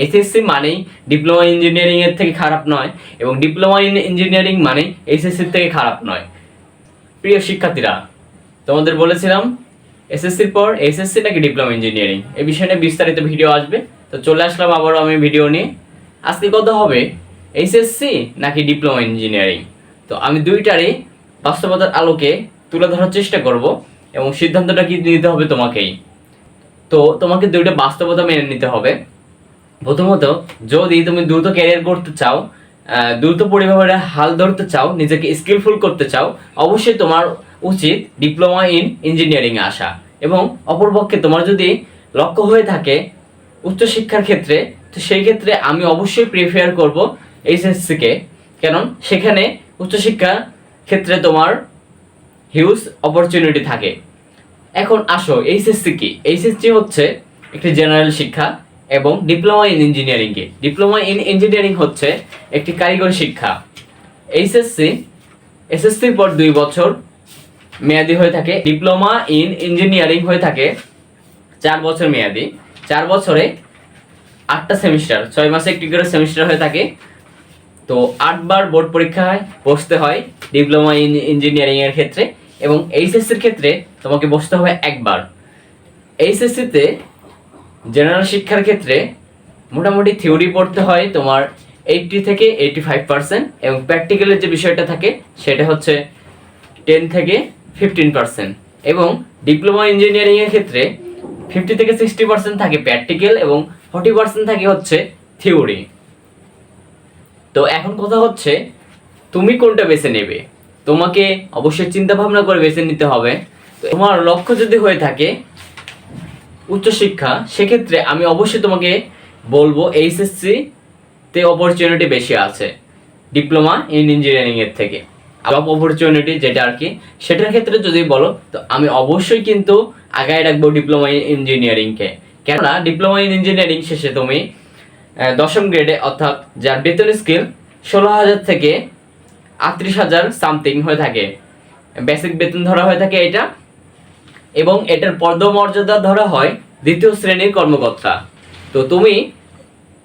HSC মানেই diploma engineering এর থেকে খারাপ নয়, এবং ডিপ্লোমা ইন ইঞ্জিনিয়ারিং মানেই এইচএসসির থেকে খারাপ নয়। প্রিয় শিক্ষার্থীরা, তোমাদের বলেছিলাম এসএসসির পর এইচএসসি নাকি ডিপ্লোমা ইঞ্জিনিয়ারিং, এই বিষয়ে নিয়ে বিস্তারিত ভিডিও আসবে। তো চলে আসলাম আবারও আমি ভিডিও নিয়ে। আজকে কথা হবে এইচএসসি নাকি ডিপ্লোমা ইঞ্জিনিয়ারিং। তো আমি দুইটারই বাস্তবতার আলোকে তুলে ধরার চেষ্টা করব, এবং সিদ্ধান্তটা কি নিতে হবে তোমাকেই। তো তোমাকে দুইটা বাস্তবতা মেনে নিতে হবে। প্রথমত, যদি তুমি দ্রুত ক্যারিয়ার করতে চাও, দ্রুত পরিবারের হাল ধরতে চাও, নিজেকে স্কিলফুল করতে চাও, অবশ্যই তোমার উচিত ডিপ্লোমা ইন ইঞ্জিনিয়ারিংয়ে আসা। এবং অপরপক্ষে তোমার যদি লক্ষ্য হয়ে থাকে উচ্চশিক্ষার ক্ষেত্রে, তো সেই ক্ষেত্রে আমি অবশ্যই প্রিফেয়ার করব এইচএসসিকে, কারণ সেখানে উচ্চশিক্ষার ক্ষেত্রে তোমার হিউজ অপরচুনিটি থাকে। এখন আসো, এইচএসসি কি? এইচএসসি হচ্ছে একটি জেনারেল শিক্ষা, এবং ডিপ্লোমা ইন ইঞ্জিনিয়ারিং কি? ডিপ্লোমা ইন ইঞ্জিনিয়ারিং হচ্ছে একটি কারিগরি শিক্ষা। এসএসসির পর 2 বছর মেয়াদি হয়ে থাকে, ডিপ্লোমা ইন ইঞ্জিনিয়ারিং হয়ে থাকে 4 বছর মেয়াদি। 4 বছরে 8টা সেমিস্টার, 6 মাসে একটি করে সেমিস্টার হয়ে থাকে। তো 8 বার বোর্ড পরীক্ষায় বসতে হয় ডিপ্লোমা ইন ইঞ্জিনিয়ারিং এর ক্ষেত্রে, এবং এইচএসসির ক্ষেত্রে তোমাকে বসতে হবে একবার। এইচএসসিতে জেনারেল শিক্ষার ক্ষেত্রে মোটামুটি থিওরি পড়তে হয় তোমার 80 থেকে 85%, এবং প্র্যাকটিক্যালের যে বিষয়টা থাকে সেটা হচ্ছে 10 থেকে 15%। এবং ডিপ্লোমা ইঞ্জিনিয়ারিং এর ক্ষেত্রে 50 থেকে 60% থাকে প্র্যাকটিক্যাল, এবং 40% থাকে হচ্ছে থিওরি। তো এখন কথা হচ্ছে তুমি কোনটা বেছে নেবে, তোমাকে অবশ্যই চিন্তা ভাবনা করে বেছে নিতে হবে। তো তোমার লক্ষ্য যদি হয়ে থাকে উচ্চশিক্ষা, সেক্ষেত্রে আমি অবশ্যই তোমাকে বলবো এইচএসসি তে অপরচুনিটি বেশি আছে ডিপ্লোমা ইন ইঞ্জিনিয়ারিং এর থেকে। জব অপরচুনিটি যেটা আর কি, সেটার ক্ষেত্রে যদি বলো, তো আমি অবশ্যই কিন্তু আগায় রাখবো ডিপ্লোমা ইন ইঞ্জিনিয়ারিংকে। কেননা ডিপ্লোমা ইন ইঞ্জিনিয়ারিং শেষে তুমি 10ম গ্রেডে, অর্থাৎ যার বেতন স্কেল 16,000 থেকে 38,000 সামথিং হয়ে থাকে, বেসিক বেতন ধরা হয়ে থাকে এটা, এবং এটার পদমর্যাদা ধরা হয় 2য় শ্রেণীর কর্মকর্তা। তো তুমি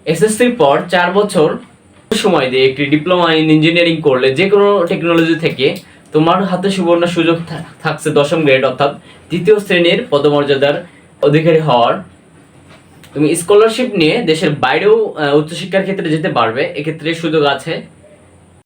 এসএসসির পর 4 বছর সময় দিয়ে একটি ডিপ্লোমা ইন ইঞ্জিনিয়ারিং করলে যে কোনো টেকনোলজি থেকে তোমার হাতে সুবর্ণ সুযোগ থাকছে 10ম গ্রেড, অর্থাৎ 2য় শ্রেণীর পদমর্যাদার অধিকারী হওয়ার। তুমি স্কলারশিপ নিয়ে দেশের বাইরেও উচ্চশিক্ষার ক্ষেত্রে যেতে পারবে, এক্ষেত্রে সুযোগ আছে।